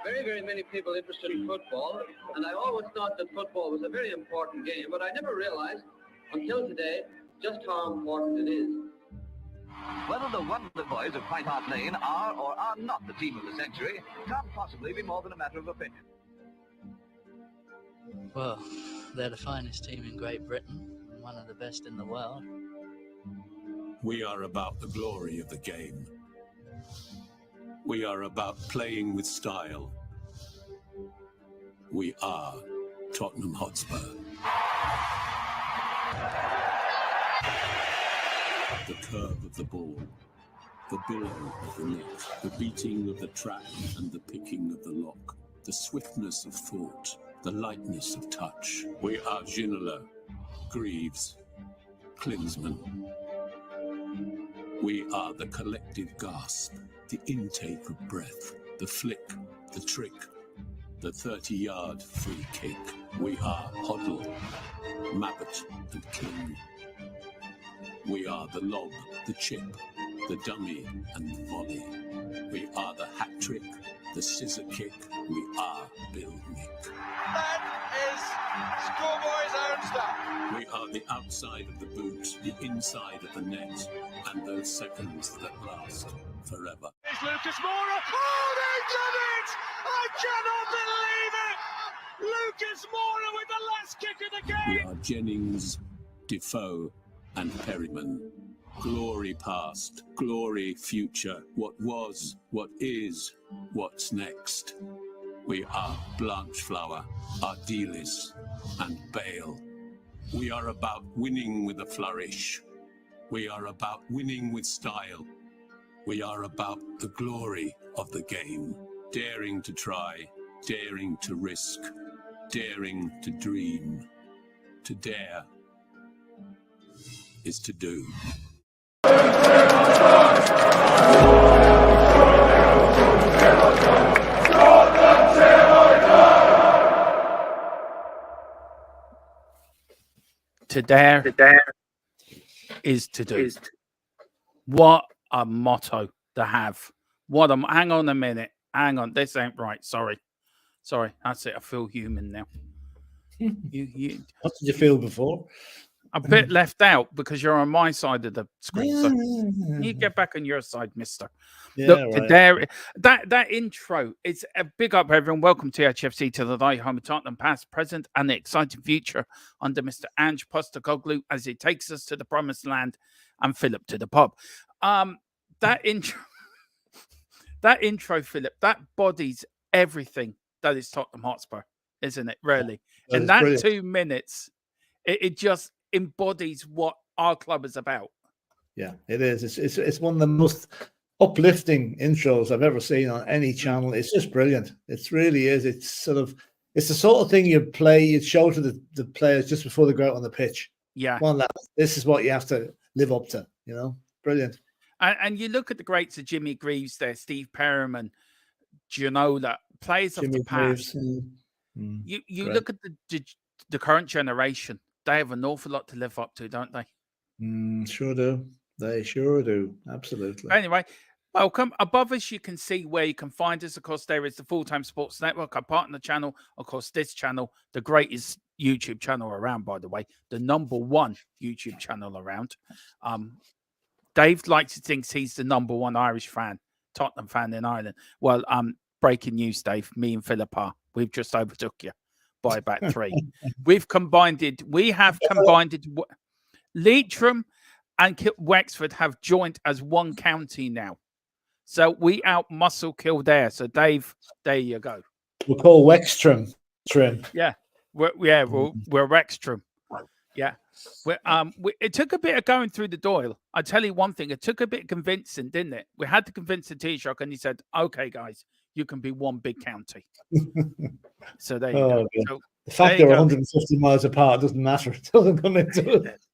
very, very many people interested in football, and I always thought that football was a very important game, but I never realized until today just how important it is. Whether the Wonder Boys of White Hart Lane are or are not the team of the century can't possibly be more than a matter of opinion. Well, they're the finest team in Great Britain, and one of the best in the world. We are about the glory of the game. We are about playing with style. We are Tottenham Hotspur. The curve of the ball, the billow of the net, the beating of the trap and the picking of the lock, the swiftness of thought, the lightness of touch. We are Ginola, Greaves, Klinsmann. We are the collective gasp, the intake of breath, the flick, the trick, the 30-yard free kick. We are Hoddle, Mabbott and King. We are the lob, the chip, the dummy and the volley. We are the hat trick, the scissor kick. We are Bill Nick. That is schoolboy's own stuff. We are the outside of the boot, the inside of the net, and those seconds that last forever. It's Lucas Moura. Oh, they've done it! I cannot believe it! Lucas Moura with the last kick of the game. We are Jennings, Defoe, and Perryman. Glory past, glory future. What was, what is, what's next. We are Blanchflower, Ardiles, and Bale. We are about winning with a flourish. We are about winning with style. We are about the glory of the game. Daring to try, daring to risk, daring to dream. To dare is to do. To dare is to do. What a motto to have. Hang on a minute. Hang on. This ain't right. Sorry. That's it. I feel human now. What did you feel before? A bit left out because you're on my side of the screen. So you get back on your side, mister. Yeah, Look, right. there, that intro, it's a big up, everyone. Welcome to HFC, to the night home of Tottenham, past, present, and the exciting future under Mr. Ange Postecoglou as he takes us to the promised land and Philip to the pub. That intro, Philip, that bodies everything that is Tottenham Hotspur, isn't it? Really, in that brilliant. 2 minutes, it just embodies what our club is about. Yeah, it is. It's one of the most uplifting intros I've ever seen on any channel. It's just brilliant. It really is. It's the sort of thing you'd show to the players just before they go out on the pitch. Yeah. Come on, lads, this is what you have to live up to, Brilliant. And you look at the greats of Jimmy Greaves there, Steve Perryman, Ginola, players of the past. You look at the current generation. They have an awful lot to live up to, don't they? Sure do. They sure do. Absolutely. Anyway, welcome. Above us, you can see where you can find us. Of course, there is the Full-Time Sports Network, our partner channel. Of course, this channel, the greatest YouTube channel around, by the way, the #1 YouTube channel around. Dave likes to think he's the #1 Irish fan, Tottenham fan in Ireland. Well, breaking news, Dave. Me and Philip are. We've just overtook you by about 3. We have combined it. Leitrim and Wexford have joined as one county now. So we out-muscle Kildare. So, Dave, there you go. We'll call Wextrim. Yeah. We're Wextrim. Yeah. It took a bit of going through the Doyle. I tell you one thing. It took a bit of convincing, didn't it? We had to convince the Taoiseach, and he said, okay, guys, you can be one big county. So there you go. So, the fact they're 150 miles apart doesn't matter. It doesn't come into it.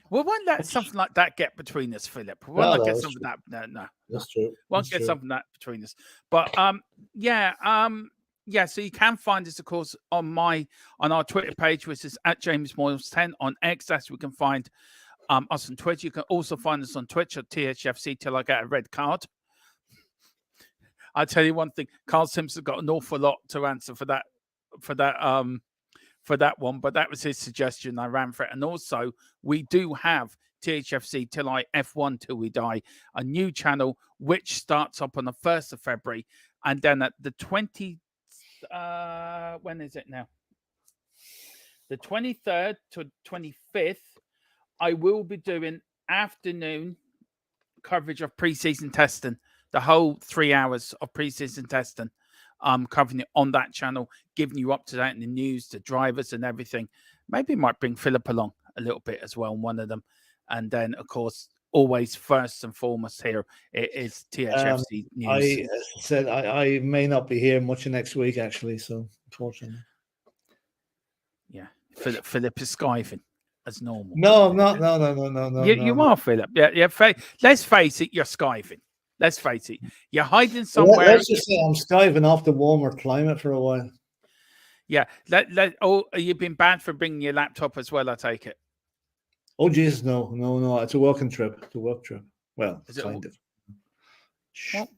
We won't let something like that get between us, Philip. We won't get something that. No, that's true. Won't get something that between us. But so you can find us, of course, on our Twitter page, which is at James Moyles 10 on X. That's where you can find us on Twitter. You can also find us on Twitch at THFC till I get a red card. I tell you one thing, Carl Simpson got an awful lot to answer for that one, but that was his suggestion. I ran for it. And also, we do have THFC Till I F1 Till We Die, a new channel which starts up on the 1st of February, and then at the 20th, when is it now? The 23rd to 25th, I will be doing afternoon coverage of pre-season testing, the whole 3 hours of pre-season testing. Covering it on that channel, giving you up to date in the news, the drivers and everything. Maybe might bring Philip along a little bit as well, one of them. And then, of course, always first and foremost here, it is THFC news. I may not be here much next week, actually, so unfortunately. Yeah, Philip is skiving as normal. No, I'm not. No. You are, Philip. Yeah. Let's face it, you're skiving. Let's face it, you're hiding somewhere. Let's just say I'm skiving off the warmer climate for a while. Yeah. You've been banned for bringing your laptop as well, I take it. Oh, Jesus, no. It's a working trip. It's a work trip. Well, kind of. Well,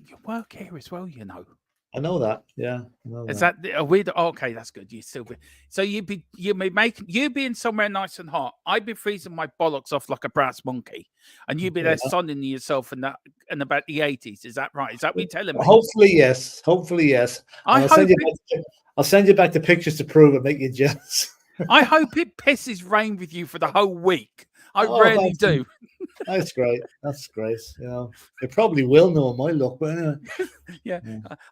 you work here as well, you know. I know that. Yeah. Is that a weird? Okay, that's good. You still be so you being somewhere nice and hot. I'd be freezing my bollocks off like a brass monkey, and you'd be there sunning yourself in about the 80s. Is that right? Is that what you're telling me? Hopefully, yes. I'll send you back the pictures to prove it. Make you jealous. I hope it pisses rain with you for the whole week. I really do. That's great. You know, it probably will know my luck, but anyway. Yeah.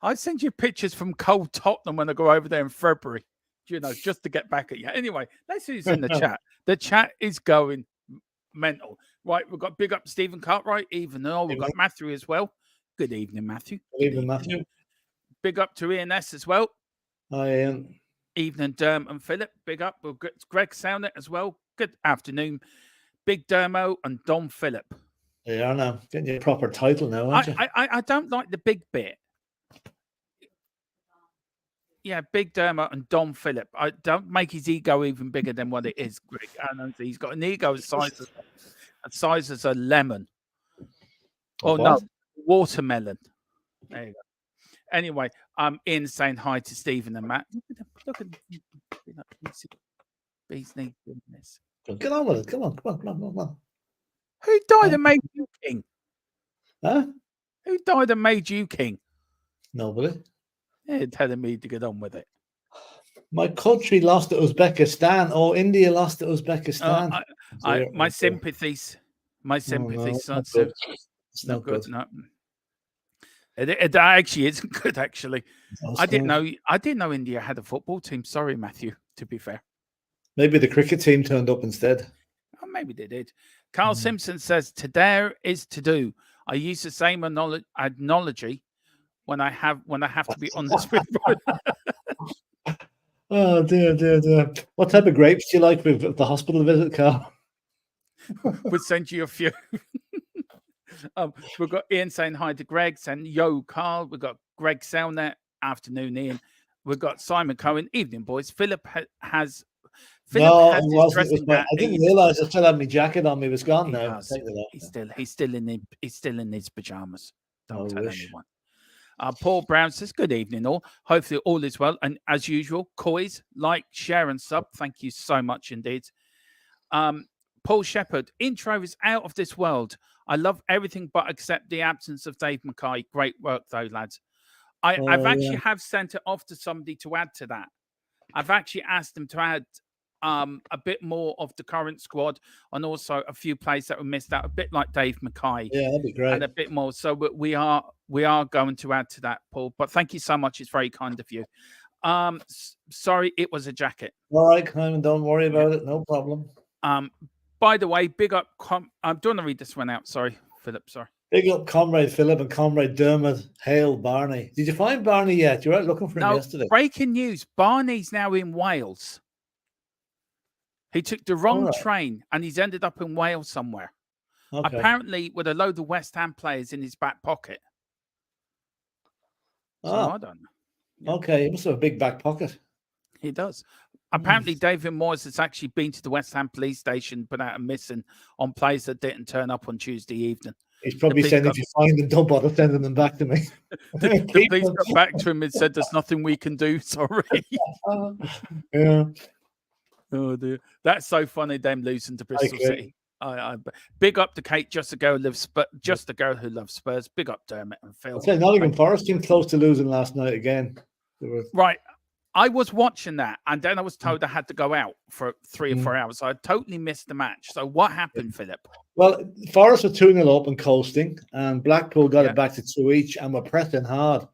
I'll send you pictures from cold Tottenham when I go over there in February, you know, just to get back at you. Anyway, let's see who's in the chat. The chat is going mental. Right, we've got big up Stephen Cartwright, we've got Matthew as well. Good evening, Matthew. Good evening, Matthew. Big up to Ian S as well. I am. Evening, Derm and Philip. Big up. We've got Greg Soundit as well. Good afternoon. Big Dermo and Dom Philip. They are now getting you a proper title now, aren't you? I don't like the big bit. Yeah, Big Dermo and Dom Philip. I don't make his ego even bigger than what it is, Greg. And he's got an ego as size as a lemon. Oh no, watermelon. There you go. Anyway, Ian saying hi to Stephen and Matt. Look at bees need this. Get on with it. Come on. Who died and made you king? Huh? Who died and made you king? Nobody. They're telling me to get on with it. My country lost to Uzbekistan. Oh, India lost to Uzbekistan. My sympathies. My sympathies. No, it's not good. No. It actually isn't good. Actually, I didn't know India had a football team. Sorry, Matthew. To be fair, maybe the cricket team turned up instead. Oh, maybe they did. Carl Simpson says, "To dare is to do." I use the same analogy when I have to be on the switchboard. Oh dear. What type of grapes do you like with the hospital visit, Carl? We'll send you a few. We've got Ian saying hi to Greg, saying yo, Carl. We've got Greg Selner, afternoon, Ian. We've got Simon Cohen, evening, boys. Philip has. I didn't realise I still had my jacket on me. It was gone now. He's still in his pajamas. Don't tell anyone. Paul Brown says, good evening, all. Hopefully all is well. And as usual, Coys, like, share, and sub. Thank you so much indeed. Paul Shepherd, intro is out of this world. I love everything but except the absence of Dave Mackay. Great work, though, lads. I've actually have sent it off to somebody to add to that. I've actually asked them to add a bit more of the current squad and also a few players that were missed out, a bit like Dave Mackay. Yeah, that'd be great. And a bit more. So we are going to add to that, Paul. But thank you so much. It's very kind of you. Sorry, it was a jacket. All right, Simon, don't worry about it. No problem. By the way, big up. I'm going to read this one out. Sorry, Philip. Sorry. Big up, Comrade Philip and Comrade Dermot. Hail Barney. Did you find Barney yet? You were out looking for him yesterday. Breaking news. Barney's now in Wales. He took the wrong train and he's ended up in Wales somewhere. Okay. Apparently with a load of West Ham players in his back pocket. So I don't know. Yeah. Okay, he must have a big back pocket. He does. Apparently, David Moyes has actually been to the West Ham police station, put out a missing on players that didn't turn up on Tuesday evening. He's probably saying, if you find them, don't bother sending them back to me. The police got back to him and said, "There's nothing we can do. Sorry." Yeah. Oh dear, that's so funny. Them losing to Bristol City. Big up to Kate, just a girl who loves Spurs. Big up Dermot and Phil. Nottingham Forest came close to losing last night again. Right. I was watching that, and then I was told I had to go out for 3 or 4 hours. So I totally missed the match. So what happened, Philip? Well, Forest were 2-0 up and coasting, and Blackpool got it back to 2 each and were pressing hard.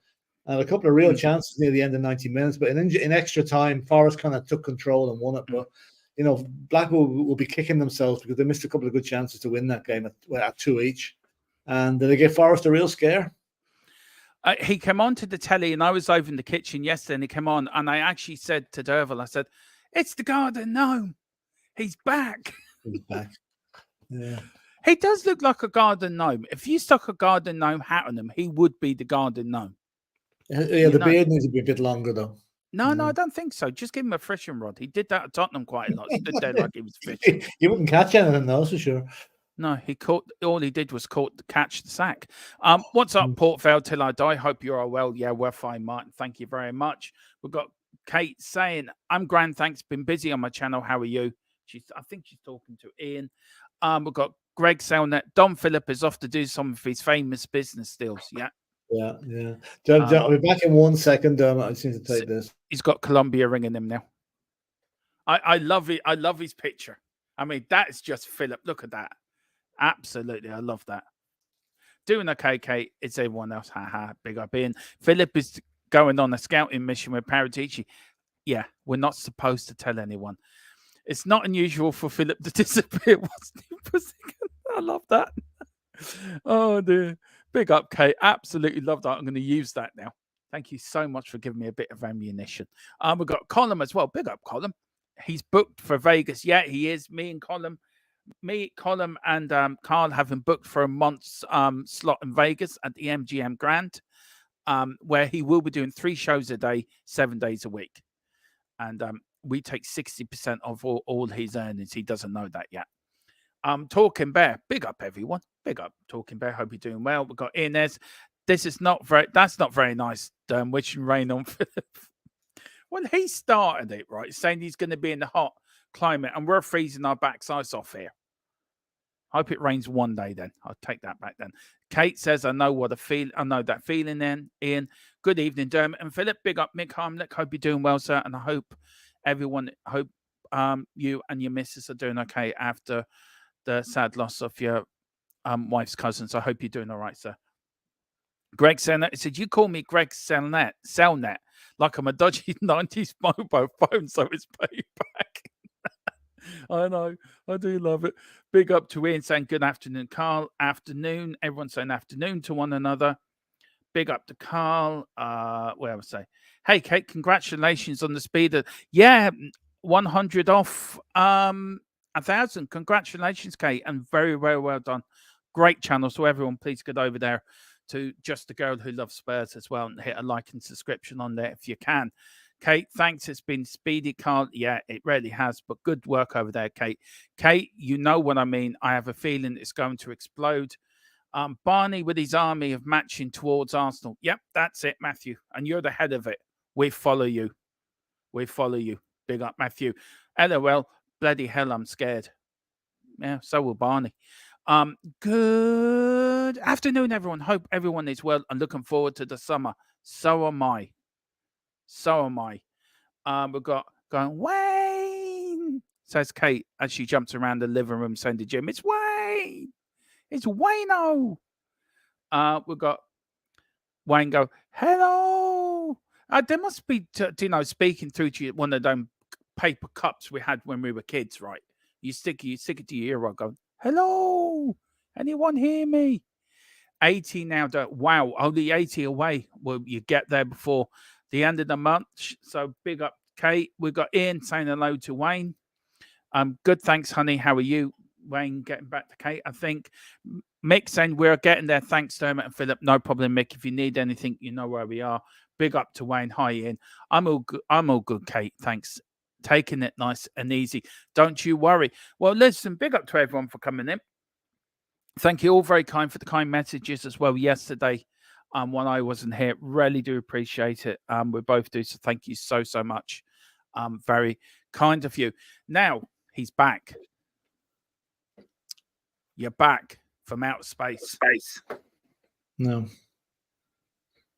And a couple of real chances near the end of 90 minutes. But in extra time, Forest kind of took control and won it. But, you know, Blackpool will be kicking themselves because they missed a couple of good chances to win that game at 2 each. And they gave Forest a real scare. He came on to the telly, and I was over in the kitchen yesterday, and he came on, and I actually said to Derville, I said, "It's the Garden Gnome. He's back." He's back. Yeah. He does look like a Garden Gnome. If you stuck a Garden Gnome hat on him, he would be the Garden Gnome. Yeah, the beard needs to be a bit longer, though. No, I don't think so. Just give him a fishing rod. He did that at Tottenham quite a lot. Stood there like he was fishing. You wouldn't catch anything, though, for sure. No, all he did was catch the sack. What's up, Port Vale till I die? Hope you're all well. Yeah, we're fine, Martin. Thank you very much. We've got Kate saying, "I'm grand, thanks. Been busy on my channel. How are you?" I think she's talking to Ian. We've got Greg saying that Don Phillip is off to do some of his famous business deals. Yeah. I'll be back in 1 second. I just need to take this. He's got Colombia ringing him now. I love it. I love his picture. I mean, that is just Phillip. Look at that. Absolutely. I love that. Doing okay, Kate. It's everyone else. Ha. Big up Ian. Phillip is going on a scouting mission with Paratici. Yeah, we're not supposed to tell anyone. It's not unusual for Phillip to disappear. I love that. Oh, dear. Big up, Kate. Absolutely love that. I'm going to use that now. Thank you so much for giving me a bit of ammunition. We've got Colin as well. Big up, Colin. He's booked for Vegas. Yeah, he is. Me, Colin, and Carl have him booked for a month's slot in Vegas at the MGM Grand, where he will be doing 3 shows a day, 7 days a week. And we take 60% of all his earnings. He doesn't know that yet. Talking Bear, big up everyone. Big up Talking Bear. Hope you're doing well. We've got Inez. That's not very nice. Wishing rain on Phillip. Well, he started it, right? Saying he's going to be in the hot climate and we're freezing our backsides off here. Hope it rains one day then. I'll take that back then. Kate says, I know that feeling then, Ian. Good evening, Dermot and Phillip. Big up, Mick Harmlick. Hope you're doing well, sir. And I hope you and your missus are doing okay after the sad loss of your wife's cousins. I hope you're doing all right, sir. Greg Selnet said, you call me Greg Selnet, like I'm a dodgy 90s mobile phone, so it's payback. I know. I do love it. Big up to Ian saying good afternoon, Carl. Afternoon. Everyone saying afternoon to one another. Big up to Carl. Where was I? Hey, Kate, congratulations on the speed. 100 off 1,000. Congratulations, Kate, and very, very well done. Great channel. So everyone, please get over there to Just a Girl Who Loves Spurs as well and hit a like and subscription on there if you can. Kate, thanks. It's been speedy, Carl. Yeah, it really has, but good work over there, Kate. Kate, you know what I mean. I have a feeling it's going to explode. Barney with his army of matching towards Arsenal. Yep, that's it, Matthew. And you're the head of it. We follow you. We follow you. Big up, Matthew. LOL, bloody hell, I'm scared. Yeah, so will Barney. Good afternoon, everyone. Hope everyone is well and looking forward to the summer. So am I. We've got going, Wayne, says Kate as she jumps around the living room saying to Jim, it's Wayne. It's Wayno. We've got Wayne go, hello. There must be, speaking through to you, one of them paper cups we had when we were kids, right? You stick it to your ear, going, hello. Anyone hear me? 80 now. Wow, only 80 away. Well, you get there before the end of the month. So big up, Kate. We've got Ian saying hello to Wayne. Good, thanks, honey. How are you? Wayne getting back to Kate, I think. Mick saying we're getting there. Thanks, Dermot and Phillip. No problem, Mick. If you need anything, you know where we are. Big up to Wayne. Hi, Ian. I'm all good, Kate. Thanks. Taking it nice and easy. Don't you worry. Well, listen, big up to everyone for coming in. Thank you all very kind for the kind messages as well yesterday. When I wasn't here, really do appreciate it. We both do. So thank you so much. Very kind of you. Now he's back. You're back from outer space. No.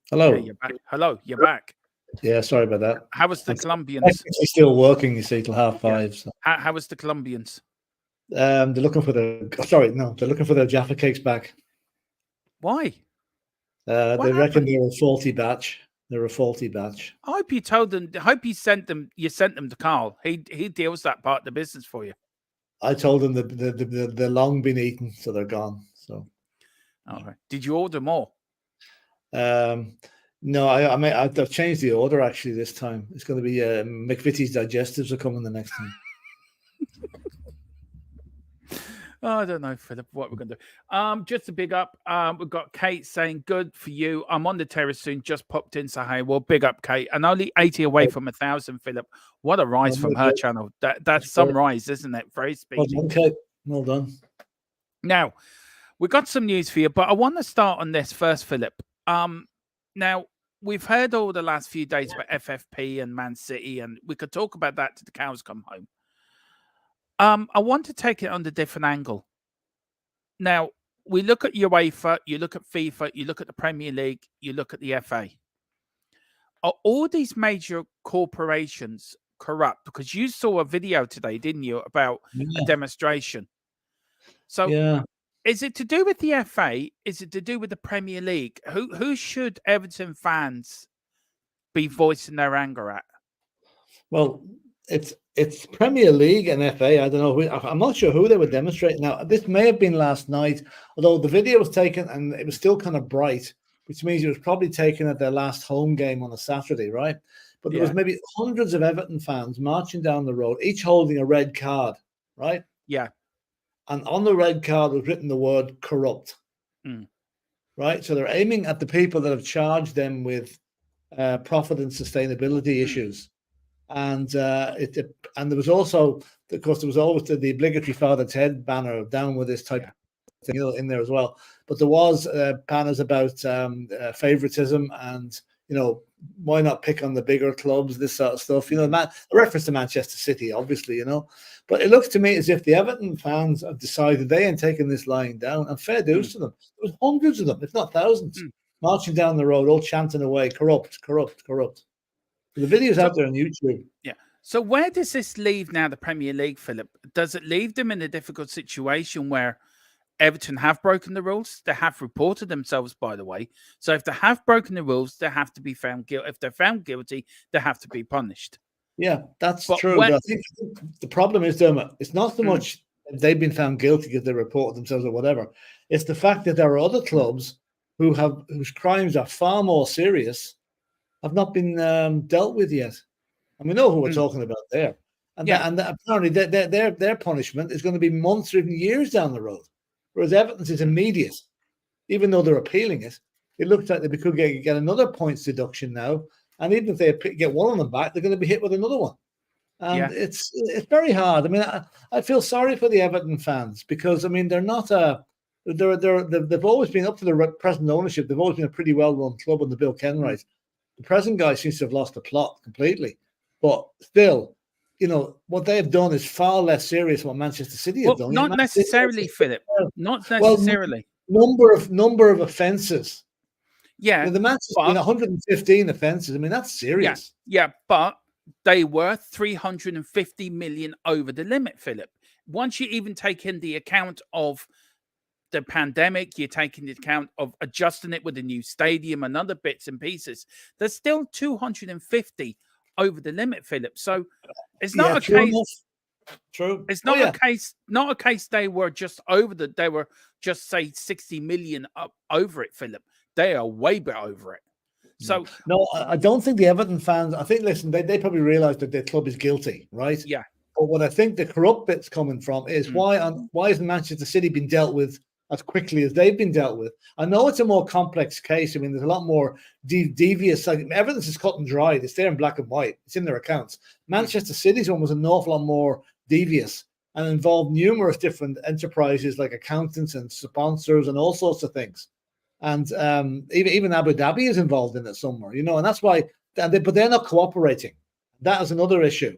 Hello. Yeah, you're back. Hello, you're back. Yeah, sorry about that. How was the Colombians? It's still working, you see, till 5:30. Yeah. So. How was the Colombians? They're looking for their they're looking for their Jaffa cakes back. Why? They reckon they're a faulty batch. They're a faulty batch. I hope you told them. I hope you sent them to Carl. He deals that part of the business for you. I told them that they're long been eaten, so they're gone. So, all right. Did you order more? No, I've changed the order actually this time. It's going to be McVitie's digestives are coming the next time. Oh, I don't know, Philip, what we're going to do. Just a big up. We've got Kate saying, good for you. I'm on the terrace soon. Just popped in. So, hey, well, big up, Kate. And only 80 away from 1,000, Philip. What a rise from her channel. That's some rise, isn't it? Very speedy. Well done, Kate. Well done. Now, we've got some news for you, but I want to start on this first, Philip. Now, we've heard all the last few days about FFP and Man City, and we could talk about that till the cows come home. I want to take it on a different angle. Now, we look at UEFA, you look at FIFA, you look at the Premier League, you look at the FA. Are all these major corporations corrupt? Because you saw a video today, didn't you, about a demonstration. So is it to do with the FA? Is it to do with the Premier League? Who should Everton fans be voicing their anger at? Well, it's Premier League and FA. I don't know. I'm not sure who they were demonstrating. Now, this may have been last night, although the video was taken and it was still kind of bright, which means it was probably taken at their last home game on a Saturday, right? But there was maybe hundreds of Everton fans marching down the road, each holding a red card, right? Yeah. And on the red card was written the word corrupt, right? So they're aiming at the people that have charged them with profit and sustainability issues. And there was also, of course, there was always the obligatory Father Ted banner down with this type of thing in there as well. But there was banners about favoritism and, why not pick on the bigger clubs, this sort of stuff. A reference to Manchester City, obviously, But it looks to me as if the Everton fans have decided they ain't taking this lying down, and fair dues to them. There was hundreds of them, if not thousands, marching down the road, all chanting away, corrupt, corrupt, corrupt. The video's out there on YouTube. Yeah. So where does this leave now the Premier League, Philip? Does it leave them in a difficult situation where Everton have broken the rules? They have reported themselves, by the way. So if they have broken the rules, they have to be found guilty. If they're found guilty, they have to be punished. Yeah, that's true. But I think the problem is, Dermot, it's not so much they've been found guilty because they reported themselves or whatever. It's the fact that there are other clubs whose crimes are far more serious have not been dealt with yet. And we know who we're talking about there. And, apparently their punishment is going to be months or even years down the road. Whereas Everton's is immediate. Even though they're appealing it, it looks like they could get another points deduction now. And even if they get one of them back, they're going to be hit with another one. And it's very hard. I mean, I feel sorry for the Everton fans because, I mean, they're not they've always been up to the present ownership. They've always been a pretty well-run club under Bill Kenwright. The present guy seems to have lost the plot completely. But still, what they've done is far less serious than what Manchester City have done. Not necessarily, Philip. Not necessarily. Number of offences. Yeah. The Manchester 115 offences. I mean, that's serious. Yeah, but they were 350 million over the limit, Philip. Once you even take in the account of the pandemic, you're taking the account of adjusting it with a new stadium and other bits and pieces. There's still 250 over the limit, Philip. So it's not a case. True. It's not a case. Not a case. They were just over they were just say 60 million up over it, Philip. They are way bit over it. So no, I don't think the Everton fans. I think they probably realise that their club is guilty, right? Yeah. But what I think the corrupt bit's coming from is why hasn't Manchester City been dealt with as quickly as they've been dealt with? I know it's a more complex case. I mean, there's a lot more devious. Everything's is cut and dried. It's there in black and white. It's in their accounts. Manchester City's one was an awful lot more devious. and involve numerous different enterprises like accountants and sponsors and all sorts of things. And even Abu Dhabi is involved in it somewhere, you know, and that's why. But they're not cooperating. That is another issue,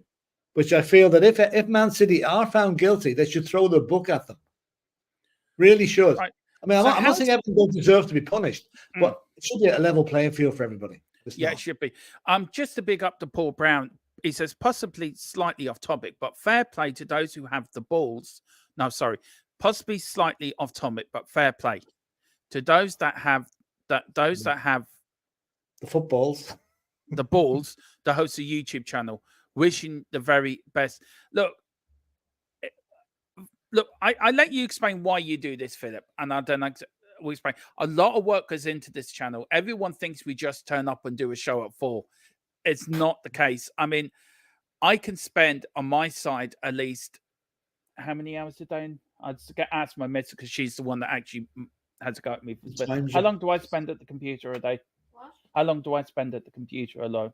which I feel that if Man City are found guilty, they should throw the book at them. Really should. Right. I mean, I'm not saying everyone don't deserve to be punished, but it should be a level playing field for everybody. It should be. Just to big up to Paul Brown, he says possibly slightly off topic, but fair play to those who have the balls. No, sorry, possibly slightly off topic, but fair play to those that have that have the footballs, the balls to host a YouTube channel. Wishing the very best. Look, I let you explain why you do this, Philip, and I don't know. We'll explain. A lot of work goes into this channel. Everyone thinks we just turn up and do a show at 4. It's not the case. I mean, I can spend on my side at least how many hours a day? I'd ask my missus because she's the one that actually had to go at me. How long do I spend at the computer a day? What? How long do I spend at the computer alone?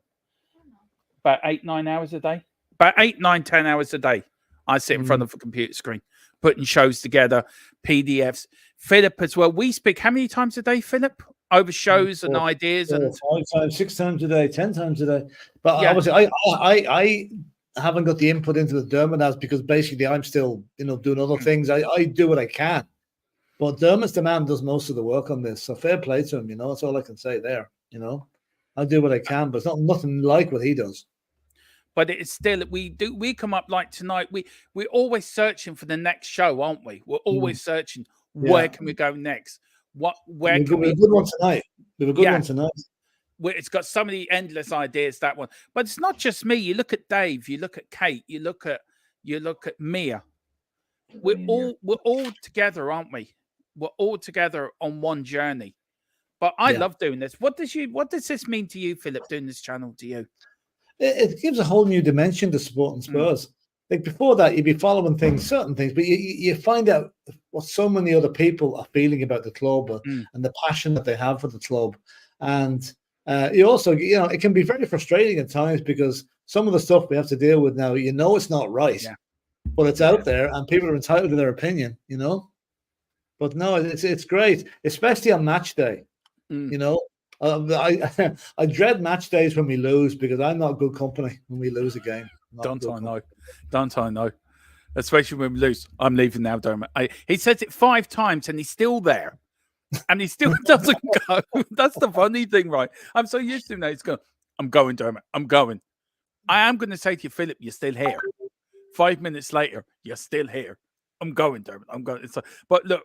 About 8-9 hours a day. About 8, 9, 10 hours a day. I sit in front of a computer screen, putting shows together, PDFs. Philip as well. We speak how many times a day, Philip? Over shows and ideas and 5 times, 6 times a day, 10 times a day. But obviously, I haven't got the input into the Dermot as because basically I'm still, doing other things. I do what I can, but Dermot's the man does most of the work on this. So fair play to him. That's all I can say there. I do what I can, but it's nothing like what he does. But it's still we come up like tonight. We're always searching for the next show, aren't we? We're always searching. Where can we go next? Where can we? We have a good one tonight. We have a good one tonight. It's got so many endless ideas, that one. But it's not just me. You look at Dave. You look at Kate. You look at Mia. We're all together, aren't we? We're all together on one journey. But I love doing this. What does this mean to you, Philip? Doing this channel to you? It gives a whole new dimension to supporting Spurs. Like before that, you'd be following certain things, but you find out what so many other people are feeling about the club and the passion that they have for the club. And you also, it can be very frustrating at times because some of the stuff we have to deal with now, it's not right, but it's out there and people are entitled to their opinion, But no, it's great, especially on match day, I dread match days when we lose because I'm not good company when we lose a game. Don't I know? Especially when we lose. I'm leaving now, Dermot. He says it 5 times and he's still there. And he still doesn't go. That's the funny thing, right? I'm so used to him now. He's going, I'm going, Dermot. I'm going. I am going to say to you, Philip, you're still here. 5 minutes later, you're still here. I'm going, Dermot. I'm going. But look,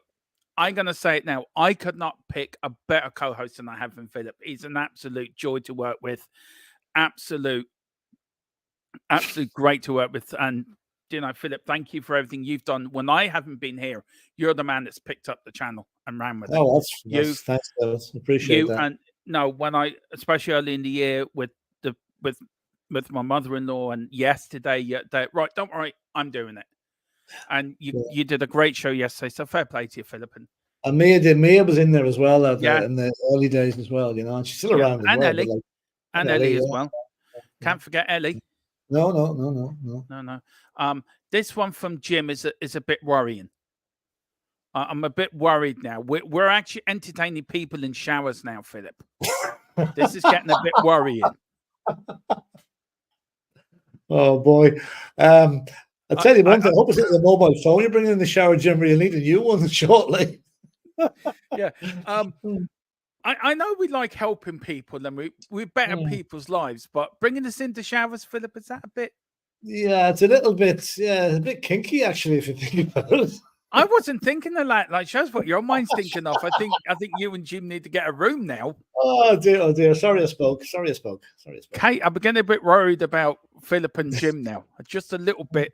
I'm going to say it now. I could not pick a better co-host than I have in Philip. He's an absolute joy to work with. Absolute great to work with. And, Philip, thank you for everything you've done. When I haven't been here, you're the man that's picked up the channel and ran with it. Oh, thanks, Dennis. Appreciate that. And no, when especially early in the year with my mother-in-law and yesterday, right, don't worry, I'm doing it. And you did a great show yesterday, so fair play to you, Philip. And Mia was in there as well in the early days as well, and she's still around as and well. Ellie. And Ellie as well. Can't forget Ellie. No. This one from Jim is a bit worrying. I'm a bit worried now. We're actually entertaining people in showers now, Philip. This is getting a bit worrying. Oh boy. I'll tell you one thing. I hope it's not the mobile phone you're bringing in the shower, Jim. You'll need a new one shortly. Yeah. I know we like helping people and we better people's lives, but bringing us into showers, Philip, is that a bit? Yeah, it's a little bit, a bit kinky actually, if you think about it. I wasn't thinking of that. Like, shows what your mind's thinking of. I think you and Jim need to get a room now. Oh dear. Sorry, I spoke. Kate, I'm getting a bit worried about Philip and Jim now. Just a little bit,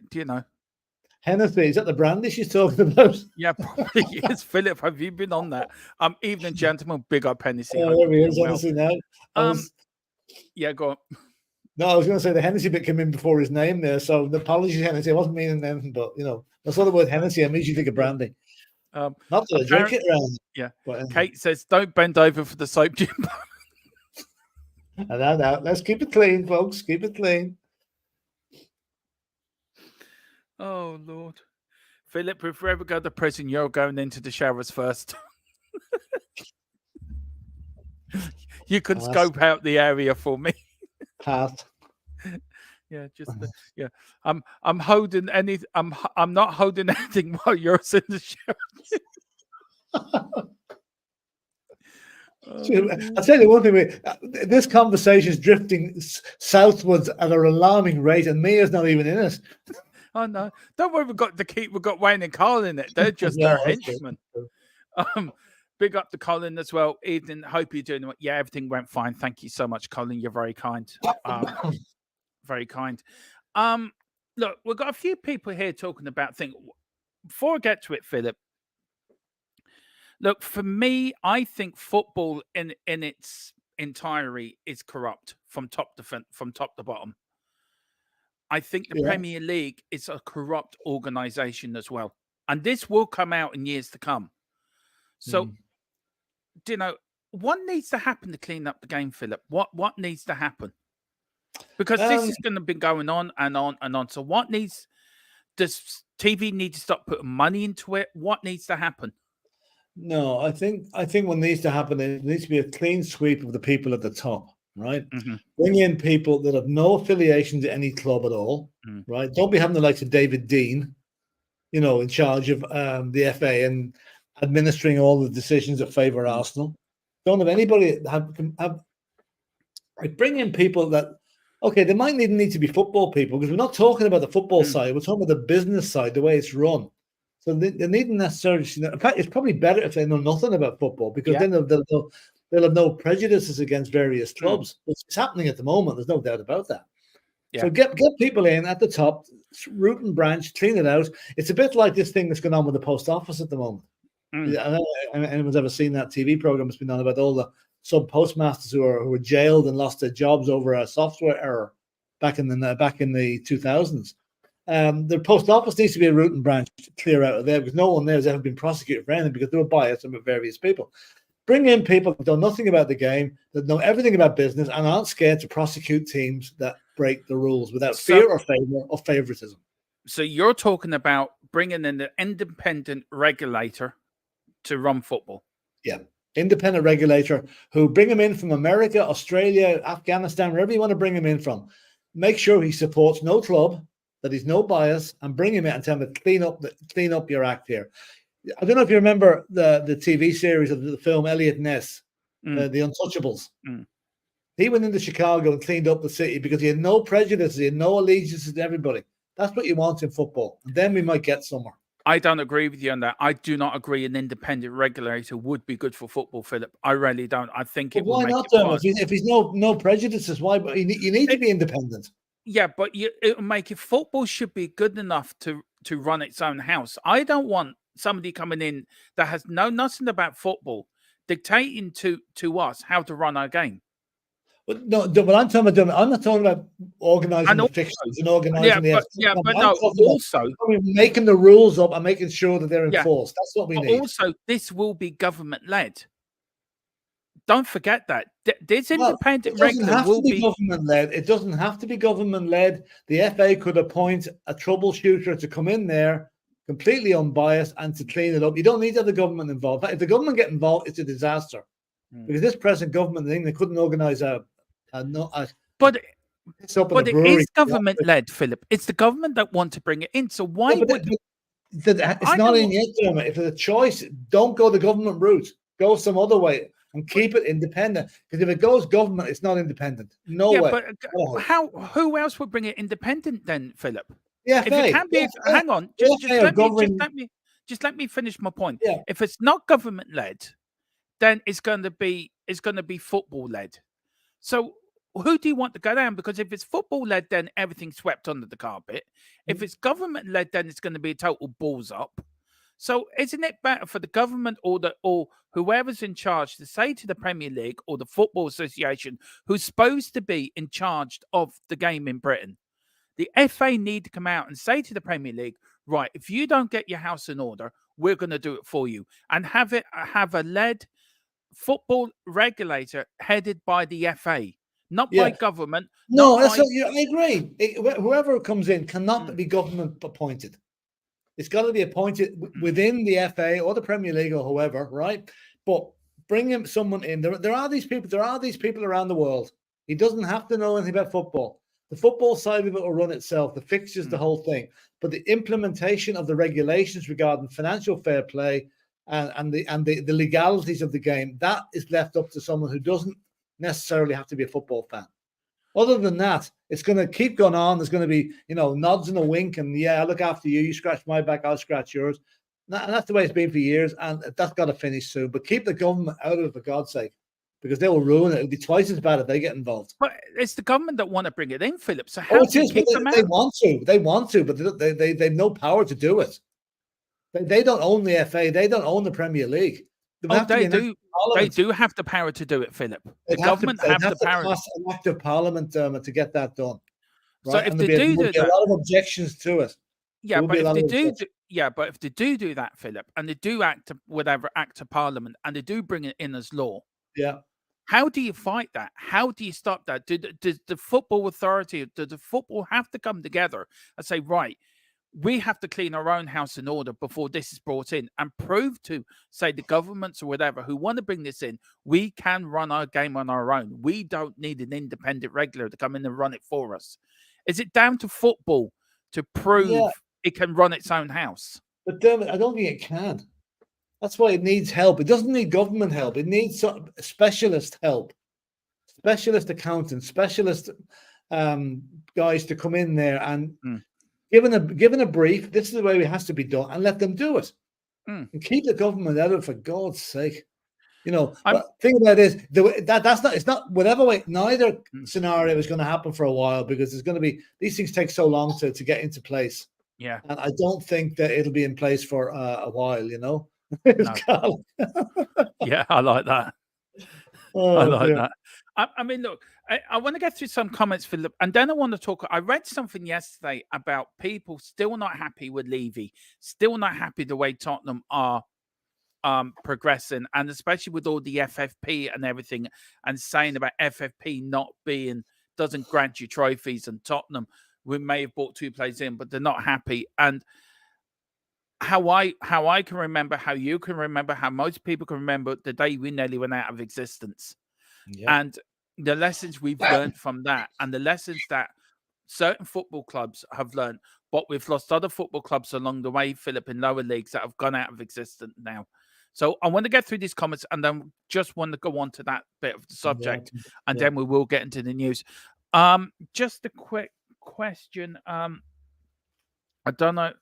Hennessy, is that the brandy she's talking about? Yeah, probably is. Philip, have you been on that? Evening, gentlemen. Big up, Hennessy. Oh, there he is, Hennessy now. Yeah, go on. No, I was going to say the Hennessy bit came in before his name there, so apologies, Hennessy. I wasn't meaning anything, but I saw the word Hennessy. I immediately think of brandy. Not that I drink it around. Yeah. But, Kate says, "Don't bend over for the soap, Jim." No. Let's keep it clean, folks. Keep it clean. Oh Lord. Philip, if we ever go to prison, you're going into the showers first. You can scope out the area for me. Pass. Yeah, just yeah. I'm holding any. I'm not holding anything while you're in the shower. I'll tell you one thing. This conversation is drifting southwards at an alarming rate, and Mia's not even in it. Oh no! Don't worry. We've got Wayne and Carl in it. They're just our henchmen. Big up to Colin as well. Evening. Hope you're doing well. Yeah, everything went fine. Thank you so much, Colin. You're very kind. Very kind. Look, we've got a few people here talking about things. Before I get to it, Philip. Look, for me, I think football in its entirety is corrupt from top to bottom. I think the Premier League is a corrupt organization as well. And this will come out in years to come. So, you know, what needs to happen to clean up the game, Philip? What needs to happen? Because this is going to be going on and on and on. So does TV need to stop putting money into it? What needs to happen? No, I think what needs to happen, it needs to be a clean sweep of the people at the top, right? Bring in people that have no affiliation to any club at all, right? Don't be having the likes of David Dean, you know, in charge of the FA and administering all the decisions that favour Arsenal. Don't have anybody have bring in people that, okay, they might need to be football people, because we're not talking about the football side, we're talking about the business side, the way it's run. So they needn't necessarily. In fact, it's probably better if they know nothing about football, because then they'll have no prejudices against various clubs. It's happening at the moment. There's no doubt about that. Yeah. So get people in at the top, root and branch, clean it out. It's a bit like this thing that's going on with the post office at the moment. I don't know if anyone's ever seen that TV program that's been on about all the sub postmasters who were jailed and lost their jobs over a software error back in the 2000s. The post office needs to be a root and branch to clear out of there, because no one there has ever been prosecuted for anything, because they were biased with various people. Bring in people that know nothing about the game, that know everything about business, and aren't scared to prosecute teams that break the rules without fear or favor or favoritism. So you're talking about bringing in an independent regulator to run football? Yeah, independent regulator who bring him in from America, Australia, Afghanistan, wherever you want to bring him in from. Make sure he supports no club, that he's no bias, and bring him in and tell him to clean up your act here. I don't know if you remember the TV series of the film Elliot Ness, The Untouchables. He went into Chicago and cleaned up the city because he had no prejudice, he had no allegiances to everybody. That's what you want in football. And then we might get somewhere. I don't agree with you on that. I do not agree an independent regulator would be good for football, Philip. I really don't. I think it would make it fun. If he's no prejudices, why? You need to be independent. Yeah, but it'll make it. Football should be good enough to run its own house. I don't want somebody coming in that has nothing about football dictating to us how to run our game. But no, but I'm not talking about organising the fixtures and organising but also making the rules up and making sure that they're enforced. That's what we need. Also, this will be government led. Don't forget that this independent regulator will be government led. It doesn't have to be government led. The FA could appoint a troubleshooter to come in there, completely unbiased, and to clean it up. You don't need to have the government involved. If the government get involved, it's a disaster. Because this present government thing, they couldn't organise But it is government led, Philip. It's the government that want to bring it in. So why would it's not in yet, Dermot. If there's a choice, don't go the government route. Go some other way and keep it independent. Because if it goes government, it's not independent. No way. But who else would bring it independent then, Philip? Yeah, if it can be, hang on, just let me finish my point. Yeah. If it's not government led, then it's going to be football led. So who do you want to go down? Because if it's football led, then everything's swept under the carpet. If it's government led, then it's going to be a total balls up. So isn't it better for the government or whoever's in charge to say to the Premier League or the Football Association, who's supposed to be in charge of the game in Britain, the FA need to come out and say to the Premier League, right, if you don't get your house in order, we're going to do it for you, and have a led football regulator headed by the FA, not by government. No, I agree. Whoever comes in cannot be government appointed. It's got to be appointed within the FA or the Premier League or whoever, right? But bring someone in. There are these people. There are these people around the world. He doesn't have to know anything about football. The football side of it will run itself. The fixtures, the whole thing. But the implementation of the regulations regarding financial fair play and the legalities of the game, that is left up to someone who doesn't necessarily have to be a football fan. Other than that, it's going to keep going on. There's going to be, nods and a wink, and I look after you. You scratch my back, I'll scratch yours. And that's the way it's been for years, and that's got to finish soon. But keep the government out of it, for God's sake, because they will ruin it. It'll be twice as bad if they get involved. But it's the government that want to bring it in, Philip. So how do you keep them out? They want to. They want to, but they've no power to do it. They don't own the FA. They don't own the Premier League. They do. They do have the power to do it, Philip. The government have the power. Pass an act of parliament to get that done. Right? So if they do that, a lot of objections to it. Yeah, but if they do, but if they do that, Philip, and they do act of parliament, and they do bring it in as law, how do you fight that? How do you stop that? Does the football authority, does the football have to come together and say, right, we have to clean our own house in order before this is brought in, and prove to, say, the governments or whatever who want to bring this in, we can run our game on our own. We don't need an independent regulator to come in and run it for us. Is it down to football to prove it can run its own house? But Dermot, I don't think it can. That's why it needs help. It doesn't need government help. It needs specialist help, specialist accountants, specialist guys to come in there and given a brief. This is the way it has to be done, and let them do it. And keep the government out of it, for God's sake. Thing about it is it's not whatever way. Neither scenario is going to happen for a while, because there's going to be, these things take so long to get into place. Yeah, and I don't think that it'll be in place for a while. No. Yeah, I like that. I like that. I mean, look, I want to get through some comments, Philip, and then I want to talk. I read something yesterday about people still not happy with Levy, still not happy the way Tottenham are progressing, and especially with all the FFP and everything, and saying about FFP doesn't grant you trophies, and Tottenham, we may have bought 2 players in, but they're not happy. And how I can remember, how you can remember, how most people can remember the day we nearly went out of existence. And the lessons we've learned from that, and the lessons that certain football clubs have learned, but we've lost other football clubs along the way, Philip, in lower leagues that have gone out of existence now. So I want to get through these comments, and then just want to go on to that bit of the subject, and then we will get into the news. Just a quick question. I don't know.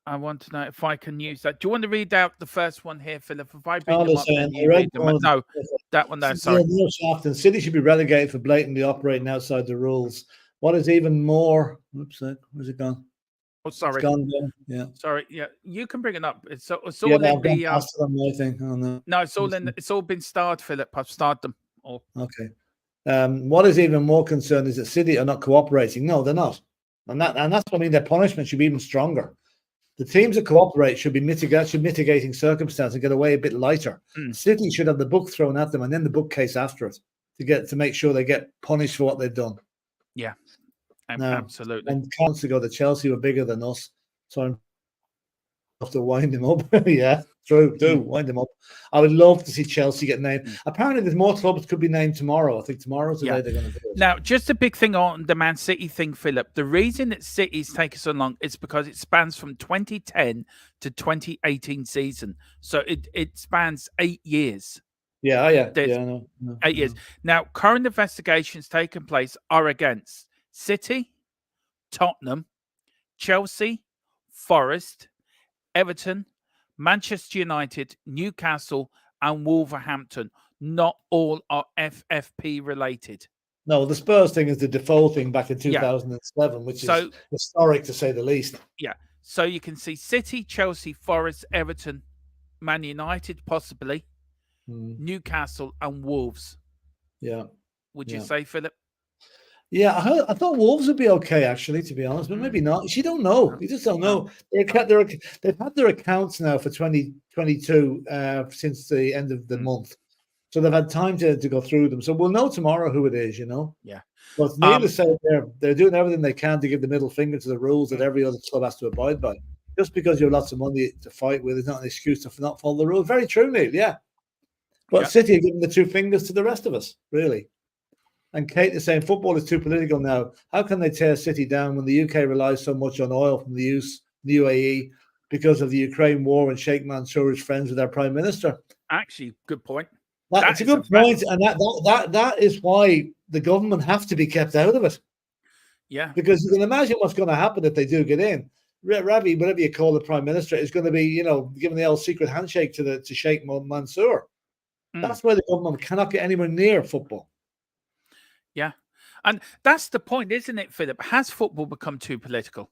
I want to know if I can use that. Do you want to read out the first one here, Philip? If I bring them up, then you read them. No, that one there. Sorry. City should be relegated for blatantly operating outside the rules. What is even more? Oops, where's it gone? Oh, sorry. It's gone down. Yeah. Sorry. Yeah, you can bring it up. It's all in the. No, it's all in. It's all been starred, Philip. I've starred them all. Okay. What is even more concerned is that City are not cooperating. No, they're not, and that's what I mean. Their punishment should be even stronger. The teams that cooperate should be mitigating circumstances and get away a bit lighter. City should have the book thrown at them, and then the book case after it to make sure they get punished for what they've done. Yeah, absolutely. And months ago, the Chelsea were bigger than us, so I'm have to wind him up. Yeah, true. Do wind him up. I would love to see Chelsea get named. Apparently, there's more clubs that could be named tomorrow. I think tomorrow's the day they're going to do it. Now, just a big thing on the Man City thing, Philip. The reason that City's taken so long is because it spans from 2010 to 2018 season. So it spans 8 years. Yeah, I know. 8 years. Now, current investigations taking place are against City, Tottenham, Chelsea, Forest, Everton, Manchester United, Newcastle, and Wolverhampton. Not all are FFP related. No, the Spurs thing is the default thing back in 2007, which is historic to say the least. Yeah. So you can see City, Chelsea, Forest, Everton, Man United, possibly, Newcastle, and Wolves. Yeah. Would you say, Philip? Yeah, I thought Wolves would be okay, actually, to be honest, but maybe not. You don't know. You just don't know. They've had their accounts now for 2022 since the end of the month. So they've had time to go through them. So we'll know tomorrow who it is, Yeah. But needless to say, they're doing everything they can to give the middle finger to the rules that every other club has to abide by. Just because you have lots of money to fight with is not an excuse to not follow the rules. Very true, Neil, yeah. But City are giving the two fingers to the rest of us, really. And Kate is saying football is too political now. How can they tear City down when the UK relies so much on oil from the UAE because of the Ukraine war and Sheikh Mansour is friends with our Prime Minister? Actually, good point. That's a good point. And that is why the government have to be kept out of it. Yeah. Because you can imagine what's going to happen if they do get in. Ravi, whatever you call the Prime Minister, is going to be, giving the old secret handshake to Sheikh Mansour. That's why the government cannot get anywhere near football. Yeah. And that's the point, isn't it, Philip? Has football become too political?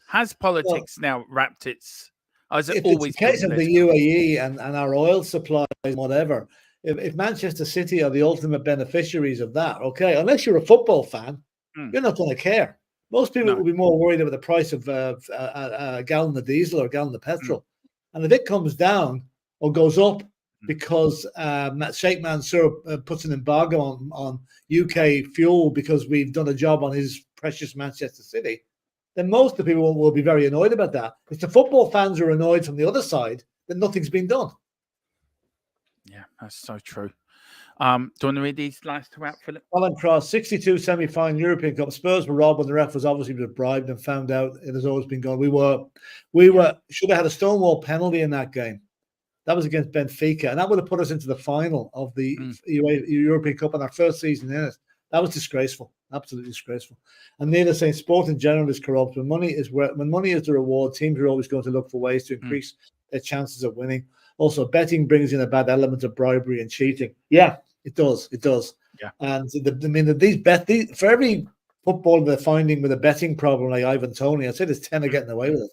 Has politics now wrapped its... Has it always it's the case of the UAE and our oil supplies and whatever, if Manchester City are the ultimate beneficiaries of that, okay, unless you're a football fan, you're not going to care. Most people will be more worried about the price of a gallon of diesel or a gallon of petrol. And if it comes down or goes up because Sheikh Mansour puts an embargo on UK fuel because we've done a job on his precious Manchester City, then most of the people will be very annoyed about that. If the football fans are annoyed from the other side, then nothing's been done. Yeah, that's so true. Do you want to read these last two out, Philip? Alan Cross, 62 semi-final European Cup. Spurs were robbed when the ref was obviously bribed and found out. It has always been gone. We should have had a Stonewall penalty in that game. That was against Benfica, and that would have put us into the final of the European Cup in our first season in it. That was disgraceful, absolutely disgraceful. And Neil is saying sport in general is corrupt. When money is the reward, teams are always going to look for ways to increase their chances of winning. Also, betting brings in a bad element of bribery and cheating. Yeah, it does. It does. Yeah. And for every footballer they're finding with a betting problem like Ivan Toney, I'd say there's 10 are getting away with it.